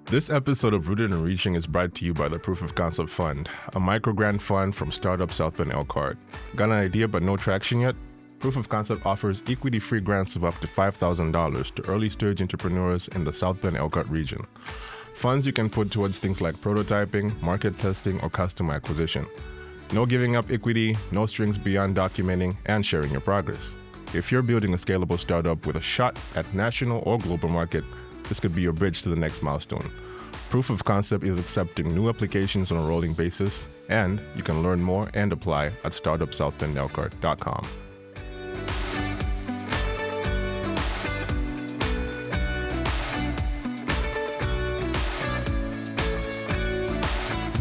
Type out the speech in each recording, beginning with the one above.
This episode of Rooted and Reaching is brought to you by the Proof of Concept Fund, a microgrant fund from startup South Bend Elkhart. Got an idea but no traction yet? Proof of Concept offers equity-free grants of up to $5,000 to early-stage entrepreneurs in the South Bend Elkhart region. Funds you can put towards things like prototyping, market testing, or customer acquisition. No giving up equity, no strings beyond documenting and sharing your progress. If you're building a scalable startup with a shot at national or global market, this could be your bridge to the next milestone. Proof of Concept is accepting new applications on a rolling basis, and you can learn more and apply at startupsoutbendelkhart.com.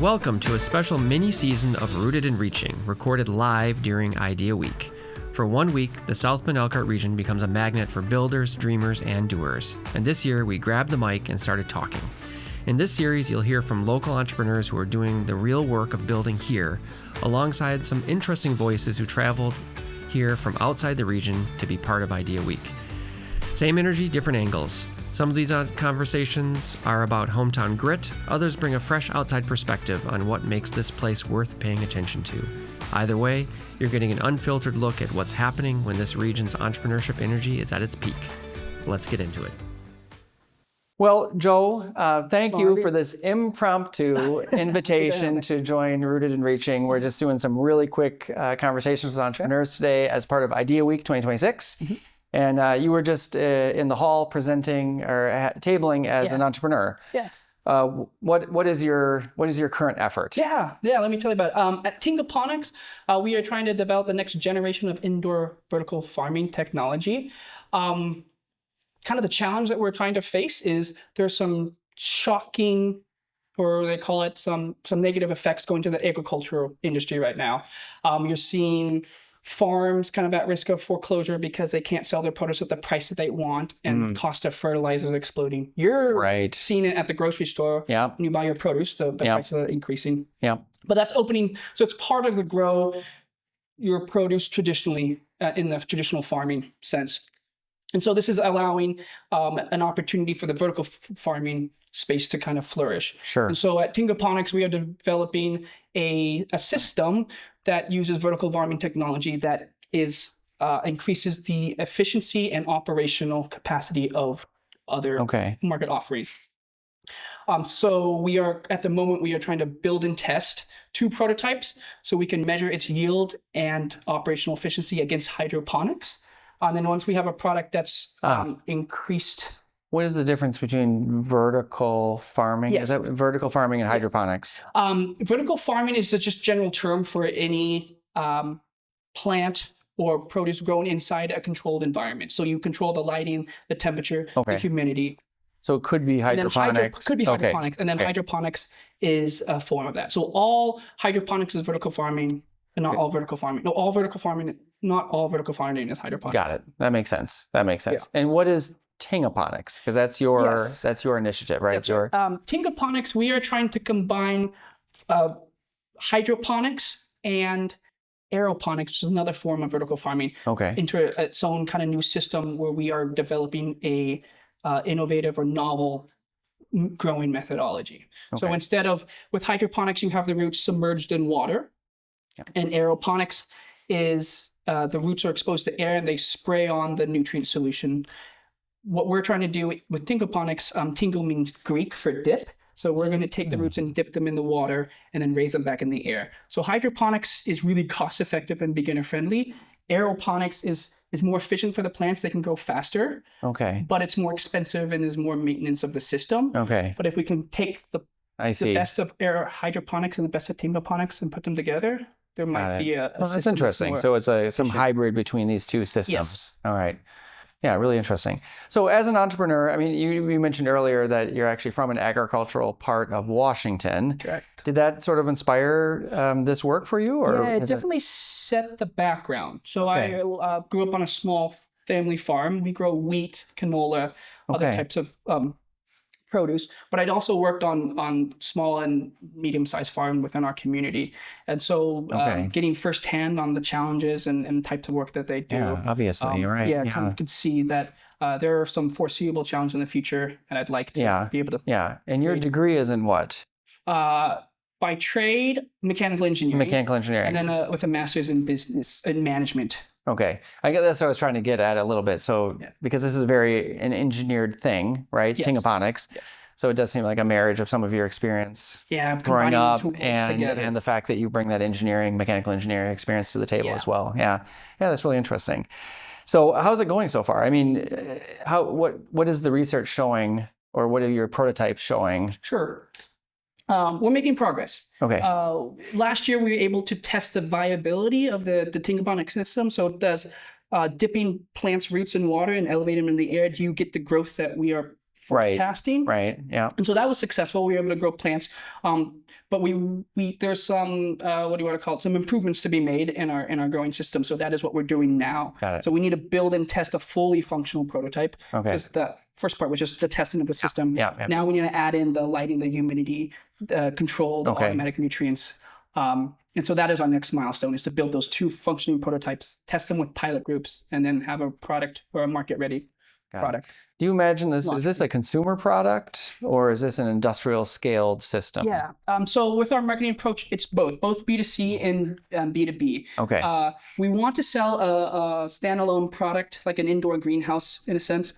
Welcome to a special mini-season of Rooted and Reaching, recorded live during Idea Week. For 1 week, the South Bend Elkhart region becomes a magnet for builders, dreamers, and doers. And this year, we grabbed the mic and started talking. In this series, you'll hear from local entrepreneurs who are doing the real work of building here, alongside some interesting voices who traveled here from outside the region to be part of Idea Week. Same energy, different angles. Some of these conversations are about hometown grit, others bring a fresh outside perspective on what makes this place worth paying attention to. Either way, you're getting an unfiltered look at what's happening when this region's entrepreneurship energy is at its peak. Let's get into it. Well, Joe, thank you for this impromptu invitation to join Rooted and Reaching. We're just doing some really quick conversations with entrepreneurs today as part of Idea Week 2026. Mm-hmm. And you were just in the hall presenting or tabling as an entrepreneur. Yeah. What is your current effort? Yeah. Let me tell you about it. At Tingaponics, we are trying to develop the next generation of indoor vertical farming technology. Kind of the challenge that we're trying to face is there's some shocking, or they call it some negative effects going to the agricultural industry right now. You're seeing farms kind of at risk of foreclosure because they can't sell their produce at the price that they want, and the cost of fertilizer is exploding. You're seeing it at the grocery store when you buy your produce, the prices are increasing. Yeah. But that's opening, so it's part of the grow your produce traditionally in the traditional farming sense. And so this is allowing an opportunity for the vertical farming space to kind of flourish. Sure. And so at Tingaponics, we are developing a system that uses vertical farming technology that is increases the efficiency and operational capacity of other market offerings. So we are, at the moment, we are trying to build and test 2 prototypes so we can measure its yield and operational efficiency against hydroponics. And then once we have a product that's increased. What is the difference between vertical farming? Yes. Is that vertical farming and hydroponics? Vertical farming is just general term for any plant or produce grown inside a controlled environment. So you control the lighting, the temperature, the humidity. So it could be hydroponics. Could be hydroponics. And then hydroponics is a form of that. So all hydroponics is vertical farming, and not all vertical farming. Not all vertical farming is hydroponics. Got it. That makes sense. Yeah. And what is Tingaponics? Because that's your initiative, right? That's right. Tingaponics, we are trying to combine hydroponics and aeroponics, which is another form of vertical farming, into its own kind of new system where we are developing a innovative or novel growing methodology. So instead of, with hydroponics, you have the roots submerged in water, and aeroponics is the roots are exposed to air and they spray on the nutrient solution. What we're trying to do with Tingaponics, tingo means Greek for dip. So we're going to take the roots and dip them in the water and then raise them back in the air. So hydroponics is really cost effective and beginner friendly. Aeroponics is more efficient for the plants. They can grow faster. But it's more expensive and there's more maintenance of the system. But if we can take the best of hydroponics and the best of Tingaponics and put them together, there might be a that's interesting. So it's some hybrid between these 2 systems. Yes. All right. Yeah, really interesting. So as an entrepreneur, I mean, you mentioned earlier that you're actually from an agricultural part of Washington. Correct. Did that sort of inspire this work for you? Or it definitely set the background. So I grew up on a small family farm. We grow wheat, canola, other types of produce, but I'd also worked on small and medium-sized farms within our community. And so getting firsthand on the challenges and types of work that they do. Yeah, obviously, right. Yeah, kind of could see that there are some foreseeable challenges in the future, and I'd like to be able to. Yeah, and your degree is in what? By trade, mechanical engineering. Mechanical engineering. And then with a master's in business and management. Okay. I guess that's what I was trying to get at a little bit. So, because this is an engineered thing, right? Yes. Tingaponics. Yes. So it does seem like a marriage of some of your experience growing up and the fact that you bring that mechanical engineering experience to the table as well. Yeah. Yeah, that's really interesting. So how's it going so far? I mean, what is the research showing, or what are your prototypes showing? Sure. We're making progress. Okay. Last year, we were able to test the viability of the Tingaponics system. So does dipping plants' roots in water and elevating them in the air, do you get the growth that we are forecasting? Right. Yeah. And so that was successful. We were able to grow plants. But there's some what do you want to call it? Some improvements to be made in our growing system. So that is what we're doing now. Got it. So we need to build and test a fully functional prototype. Okay. The first part was just the testing of the system. Yeah. Now we need to add in the lighting, the humidity, control, the automatic nutrients. And so that is our next milestone, is to build those 2 functioning prototypes, test them with pilot groups, and then have a product or a market-ready product. Do you imagine is this a consumer product, or is this an industrial scaled system? Yeah. So with our marketing approach, it's both B2C and B2B. Okay. We want to sell a standalone product, like an indoor greenhouse in a sense,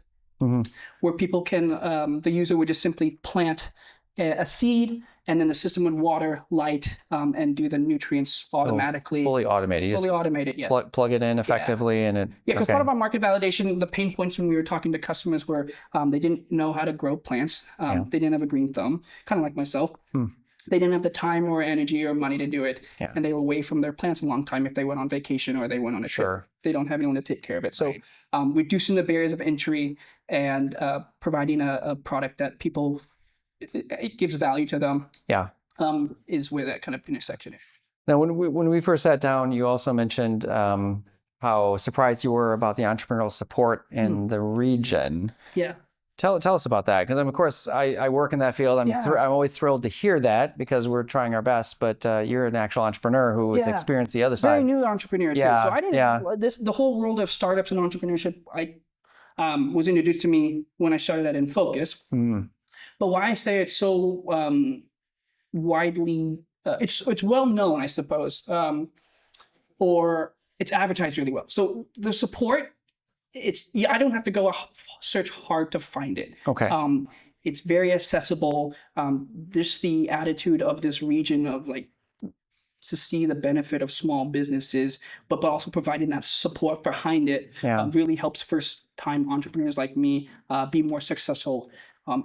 where people can, the user would just simply plant a seed, and then the system would water, light, and do the nutrients automatically. Fully automated. Fully automated, yes. Plug it in effectively, and it. Yeah, because part of our market validation, the pain points when we were talking to customers were they didn't know how to grow plants. They didn't have a green thumb, kind of like myself. They didn't have the time or energy or money to do it, and they were away from their plants a long time if they went on vacation or they went on a trip. They don't have anyone to take care of it. So reducing the barriers of entry and providing a product that people, it gives value to them. Yeah. Is where that kind of intersection is. Now, when we first sat down, you also mentioned how surprised you were about the entrepreneurial support in the region. Yeah. Tell us about that, because of course I work in that field. I'm always thrilled to hear that, because we're trying our best. But you're an actual entrepreneur who has experienced the other side. Very new entrepreneur too. So I didn't. The whole world of startups and entrepreneurship, was introduced to me when I started at In Focus. But why I say it's so widely, it's well known, I suppose, or it's advertised really well. So the support, I don't have to go search hard to find it. Okay. It's very accessible. Just the attitude of this region of to see the benefit of small businesses, but also providing that support behind it really helps first-time entrepreneurs like me be more successful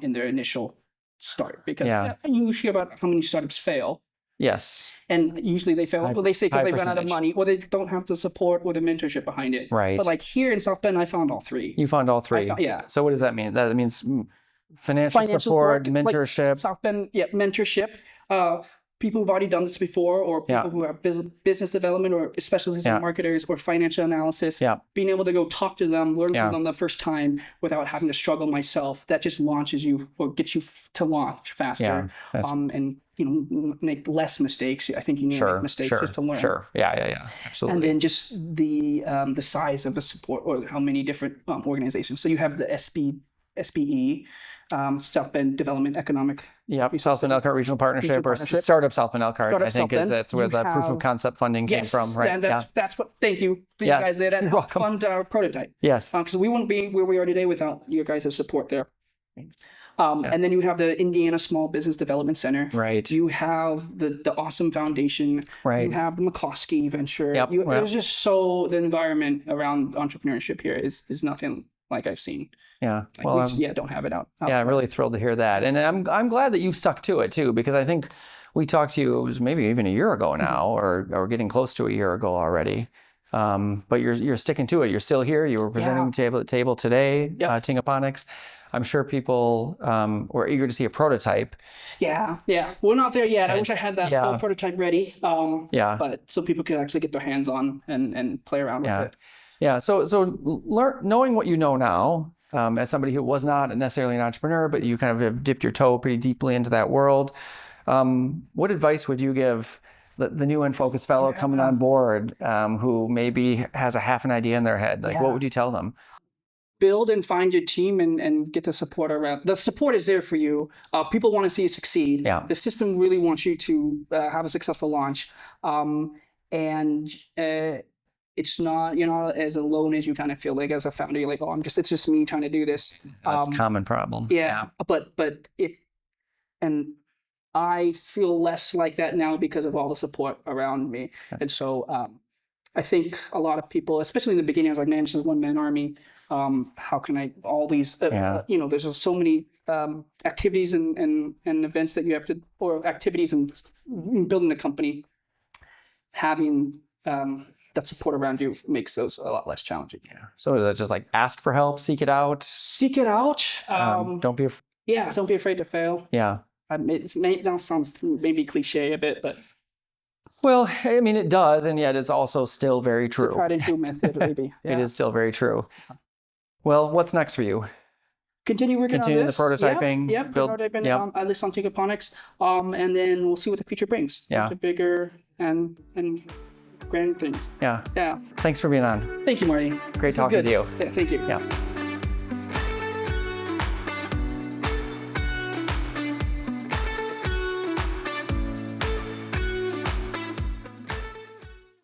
in their initial start. Because you hear about how many startups fail. Yes. And usually they fail. Well, they say because they've run out of money, or they don't have the support or the mentorship behind it. Right. But here in South Bend, I found all 3. You found all 3. So what does that mean? That means financial support, mentorship. South Bend, mentorship. People who've already done this before, or people who have business development, or specialists in marketers, or financial analysis. Being able to go talk to them, learn from them the first time without having to struggle myself. That just launches you, or gets you to launch faster. And make less mistakes. I think you need to make mistakes just to learn. Yeah. Absolutely. And then just the size of the support, or how many different organizations. So you have the SBE, South Bend Development Economic. South Bend Elkhart Regional Partnership, or Startup South Bend Elkhart. I think that's where the proof of concept funding came from, right? And that's what. Thank you for you guys there that fund our prototype. Yes. Because we wouldn't be where we are today without your guys' support there. Thanks. And then you have the Indiana Small Business Development Center. Right. You have the Awesome Foundation. Right. You have the McCloskey Venture. It's just the environment around entrepreneurship here is nothing like I've seen. Yeah. Don't have it out. I'm really thrilled to hear that. And I'm glad that you've stuck to it too, because I think we talked to you, it was maybe even a year ago now, or getting close to a year ago already. But you're sticking to it. You're still here. You were presenting table today, Tingaponics. I'm sure people were eager to see a prototype. Yeah. We're not there yet. I wish I had that full prototype ready. But so people could actually get their hands on and play around with it. Yeah. So knowing what you know now, as somebody who was not necessarily an entrepreneur, but you kind of have dipped your toe pretty deeply into that world. What advice would you give the new and focused fellow coming on board, who maybe has a half an idea in their head? Like, what would you tell them? Build and find your team and get the support around. The support is there for you. People want to see you succeed. Yeah. The system really wants you to have a successful launch. It's not, as alone as you kind of feel like as a founder. You're like, oh, it's just me trying to do this. That's a common problem. Yeah. But I feel less like that now because of all the support around me. And so I think a lot of people, especially in the beginning, I was like, man, this is a one-man army. How can I, all these, there's so many activities and events that you have to, or activities and building a company, having that support around you makes those a lot less challenging. Yeah. So is it just like ask for help, seek it out? Seek it out. Don't be don't be afraid to fail. Yeah. It now sounds maybe cliche a bit, but. Well, I mean, it does, and yet it's also still very true. It's a tried and true method, maybe. Yeah. It is still very true. Well, what's next for you? Continue working on this. The prototyping. Yep, prototyping, at least on Tingaponics, and then we'll see what the future brings. Yeah. To bigger and grand things. Yeah. Yeah. Thanks for being on. Thank you, Marty. Great talking to you. Thank you. Yeah.